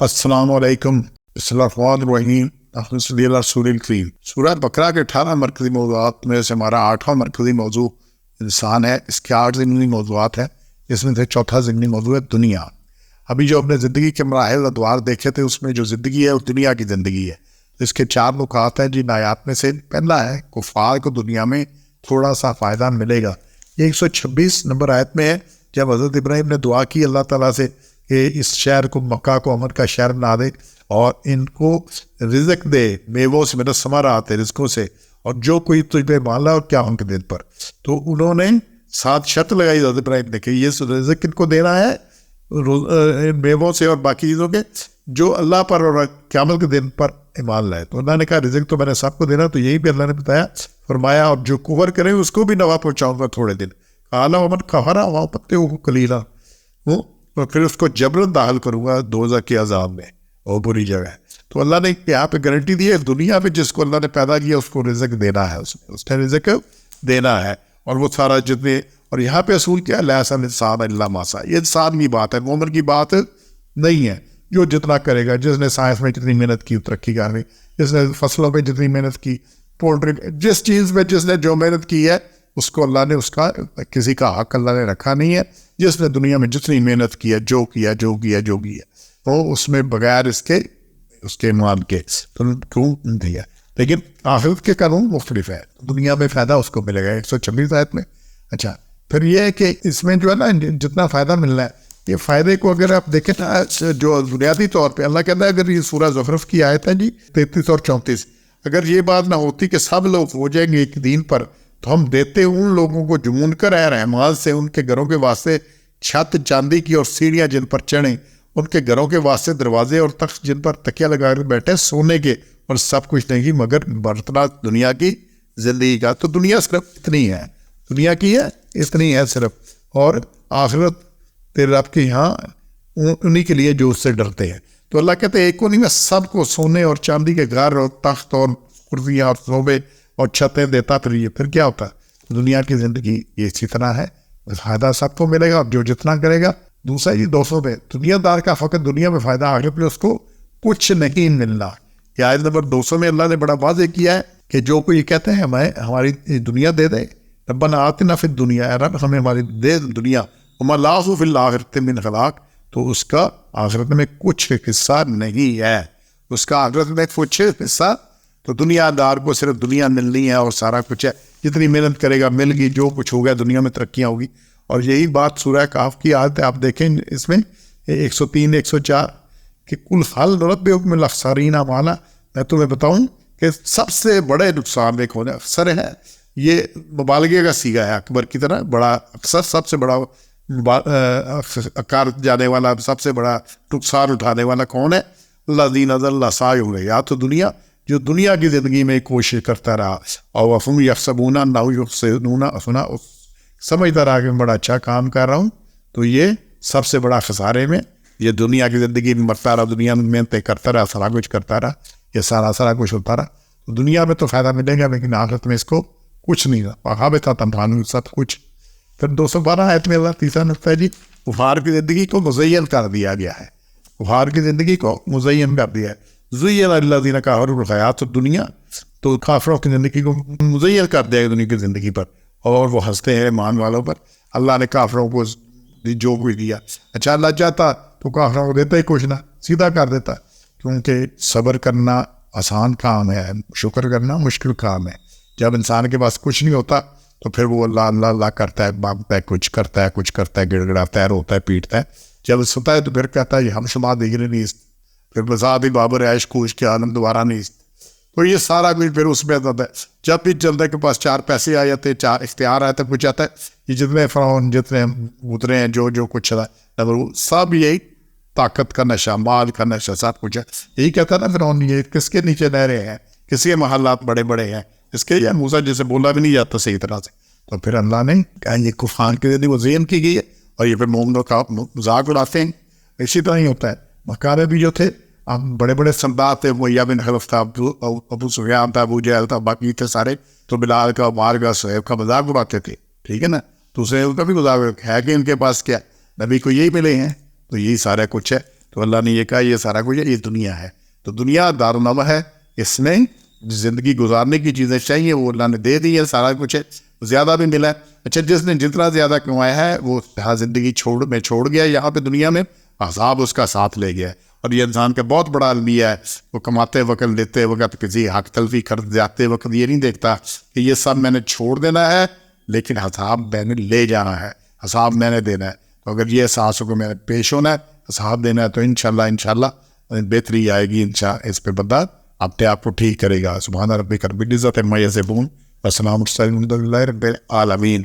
السلام علیکم، بسم اللہ الرحمن الرحیم، اللہم صلی علی رسول الکریم۔ سورہ بقرہ کے 18 مرکزی موضوعات میں سے ہمارا 8واں مرکزی موضوع انسان ہے۔ اس کے 8 ضمنی موضوعات ہیں، اس میں سے چوتھا ضمنی موضوع ہے دنیا۔ ابھی جو اپنے زندگی کے مراحل ادوار دیکھے تھے، اس میں جو زندگی ہے وہ دنیا کی زندگی ہے۔ اس کے 4 نکات ہیں جن آیات میں سے پہلا ہے کفار کو دنیا میں تھوڑا سا فائدہ ملے گا۔ یہ 126 نمبر آیت میں ہے، جب حضرت ابراہیم نے دعا کی اللہ تعالیٰ سے کہ اس شہر کو، مکہ کو امن کا شہر بنا دے اور ان کو رزق دے، میووں سے، میرا ثمرات رزقوں سے، اور جو کوئی تجھ پہ مان لا اور کیا ان کے دل پر۔ تو انہوں نے ساتھ شرط لگائی حضرت ابراہیم نے کہ یہ رزق ان کو دینا ہے میووں سے اور باقی چیزوں کے جو اللہ پر اور قیامت کے دن پر ایمان لائے۔ تو اللہ نے کہا رزق تو میں نے سب کو دینا، تو یہی بھی اللہ نے بتایا، فرمایا اور جو کفر کرے اس کو بھی نفع پہنچاؤں گا تھوڑے دن۔ اعلیٰ ومن کفر وہاں پتے ہو کلیلہ، وہ اور پھر اس کو جبرن داخل کروں گا دوزخ کے عذاب میں، اور بری جگہ ہے۔ تو اللہ نے یہاں پہ گارنٹی دی ہے، دنیا میں جس کو اللہ نے پیدا کیا اس کو رزق دینا ہے، اس نے رزق دینا ہے، اور وہ سارا جتنے، اور یہاں پہ اصول کیا ہے، لیس الانسان الا ما سعی، یہ انسان کی بات ہے، مومن کی بات نہیں ہے۔ جو جتنا کرے گا، جس نے سائنس میں جتنی محنت کی ترقی کر رہی، جس نے فصلوں پہ جتنی محنت کی، پولٹری، جس چیز میں جس نے جو محنت کی ہے اس کو اللہ نے، اس کا کسی کا حق اللہ نے رکھا نہیں ہے۔ جس نے دنیا میں جتنی محنت کی ہے، جو کیا وہ اس میں بغیر اس کے ایمان کے تو دیا۔ لیکن آخرت کے قانون مختلف ہے، دنیا میں فائدہ اس کو ملے گا 126 آیت میں۔ اچھا، پھر یہ ہے کہ اس میں جو ہے نا جتنا فائدہ ملنا ہے، یہ فائدے کو اگر آپ دیکھیں نا، جو بنیادی طور پہ اللہ کہتا ہے، اگر یہ سورہ زخرف کی آیت ہے جی 33 اور 34، اگر یہ بات نہ ہوتی کہ سب لوگ ہو جائیں گے ایک دین پر، تو ہم دیتے ان لوگوں کو جو منکر ہے رحمان سے، ان کے گھروں کے واسطے چھت چاندی کی اور سیڑھیاں جن پر چڑھیں، ان کے گھروں کے واسطے دروازے اور تخت جن پر تکیہ لگا کر بیٹھے سونے کے، اور سب کچھ نہیں مگر برتنا دنیا کی زندگی کا۔ تو دنیا صرف اتنی ہے، دنیا کی ہے اتنی ہے صرف، اور آخرت تیرے رب کے یہاں انہی کے لیے جو اس سے ڈرتے ہیں۔ تو اللہ کہتے ہیں ایک کو نہیں، میں سب کو سونے اور چاندی کے گھر اور تخت اور کرسیاں اور صوبے اور چھتیں دیتا۔ پھر کیا ہوتا ہے؟ دنیا کی زندگی یہ اسی طرح ہے، فائدہ سب کو ملے گا، اور جو جتنا کرے گا۔ دوسرا یہ 200 میں دنیا دار کا فقط دنیا میں فائدہ، آگے پہ اس کو کچھ نہیں ملنا۔ یہ آیت نمبر 200 میں اللہ نے بڑا واضح کیا ہے کہ جو کوئی کہتے ہیں ہمیں ہماری دنیا دے دے، ربنا آتنا فی الدنیا، رب ہمیں ہماری دے دنیا، وما لہ فی الآخرۃ من خلاق، تو اس کا آخرت میں کچھ حصہ نہیں ہے، اس کا آخرت میں کچھ حصہ۔ تو دنیا دار کو صرف دنیا ملنی ہے اور سارا کچھ ہے، جتنی محنت کرے گا مل گئی، جو کچھ ہو گیا دنیا میں ترقیاں ہوگی۔ اور یہی بات سورہ کہف کی آیت ہے، آپ دیکھیں اس میں 103 104 کہ کل حل ننبئکم بالاخسرین اعمالا، میں تمہیں بتاؤں کہ سب سے بڑے نقصان ایک ہونے اکثر ہے، یہ مبالغے کا صیغہ ہے، اکبر کی طرح بڑا، اکثر سب سے بڑا کار جانے والا، سب سے بڑا نقصان اٹھانے والا کون ہے؟ الذین ضل سعیہم، یا تو دنیا، جو دنیا کی زندگی میں کوشش کرتا رہا، اور وَهُمْ يَحْسَبُونَ أَنَّهُمْ يُحْسِنُونَ صُنْعًا، سمجھتا رہا کہ میں بڑا اچھا کام کر رہا ہوں، تو یہ سب سے بڑا خسارے میں، یہ دنیا کی زندگی میں مرتا رہا، دنیا میں محنتیں کرتا رہا، سارا کچھ کرتا رہا، یہ سارا کچھ ہوتا رہا، تو دنیا میں تو فائدہ ملے گا، لیکن آخرت میں اس کو کچھ نہیں رہا، وَحَبِطَ عَنْهُمْ سب کچھ۔ پھر 212 آیت میں اللہ تیسرا نقطہ ہے جی، کفار کی زندگی کو مزین کر دیا گیا ہے، کفار کی زندگی کو مزین کر دیا ہے، زُيِّنَ لِلَّذِينَ كَفَرُوا الْحَيَاةُ الدُّنْيَا، تو کافروں کی زندگی کو مزین کر دیا گیا دنیا کی زندگی پر، اور وہ ہنستے ہیں ایمان والوں پر۔ اللہ نے کافروں کو جو کچھ دیا، اچھا اللہ چاہتا تو کافروں کو دیتا ہی کچھ نہ، سیدھا کر دیتا، کیونکہ صبر کرنا آسان کام ہے، شکر کرنا مشکل کام ہے۔ جب انسان کے پاس کچھ نہیں ہوتا تو پھر وہ اللہ کرتا ہے، مانگتا ہے، کچھ کرتا ہے، گڑ گڑاتا ہے، روتا ہے، پیٹتا ہے۔ جب سنتا ہے تو پھر کہتا ہے یہ ہم شما دیگر نہیں، پھر بذات بابر عیش کوش کے عالم دوبارہ نہیں۔ تو یہ سارا کچھ پھر اس میں آتا ہے، جب بھی چلتا ہے کہ پاس 4 پیسے آ جاتے، 4 اختیار آتے، کچھ آتا ہے، یہ جتنے فرعون، جتنے اترے ہیں، جو کچھ ہے سب یہی طاقت کا نشہ، مال کا نشہ، سب کچھ ہے۔ یہی کہتا ہے نا فرعون، یہ کس کے نیچے رہ رہے ہیں، کس کے محلات بڑے بڑے ہیں، اس کے یا موسیٰ جیسے بولا بھی نہیں جاتا صحیح طرح سے۔ تو پھر اللہ نے کہا یہ کفار کی زندگی مزین کی گئی ہے، اور یہ پھر مومنوں کا مذاق اڑاتے ہیں۔ اسی طرح ہی ہوتا ہے، مکہ میں بھی جو تھے بڑے بڑے سردار تھے، معاویہ بن حلف تھا، ابو سفیان تھا، ابو جہل تھا، باقی تھے سارے، تو بلال کا، عمار کا، صہیب کا مذاق اڑاتے تھے، ٹھیک ہے نا۔ تو صہیب کا بھی مذاق ہے کہ ان کے پاس کیا، نبی کو یہی ملے ہیں، تو یہی سارا کچھ ہے۔ تو اللہ نے یہ کہا یہ سارا کچھ یہ دنیا ہے. تو دنیا دارالنوا ہے, اس میں زندگی گزارنے کی چیزیں چاہیے وہ اللہ نے دے دی ہے, سارا کچھ ہے, زیادہ بھی ملا ہے. اچھا جس نے جتنا زیادہ کمایا ہے وہ زندگی چھوڑ گیا یہاں پہ دنیا میں, عذاب اس کا ساتھ لے گیا. اور یہ انسان کا بہت بڑا المیہ ہے, وہ کماتے وقت لیتے وقت کسی حق تلفی کر جاتے وقت یہ نہیں دیکھتا کہ یہ سب میں نے چھوڑ دینا ہے, لیکن حساب میں نے لے جانا ہے, حساب میں نے دینا ہے. تو اگر یہ احساس ہو کہ میں نے پیش ہونا ہے, حساب دینا ہے, تو انشاءاللہ بہتری آئے گی. اس پہ بندہ اپنے آپ کو ٹھیک کرے گا. سبحان ربک رب العزت عما یصفون وسلام علی المرسلین والحمد للہ رب العالمین.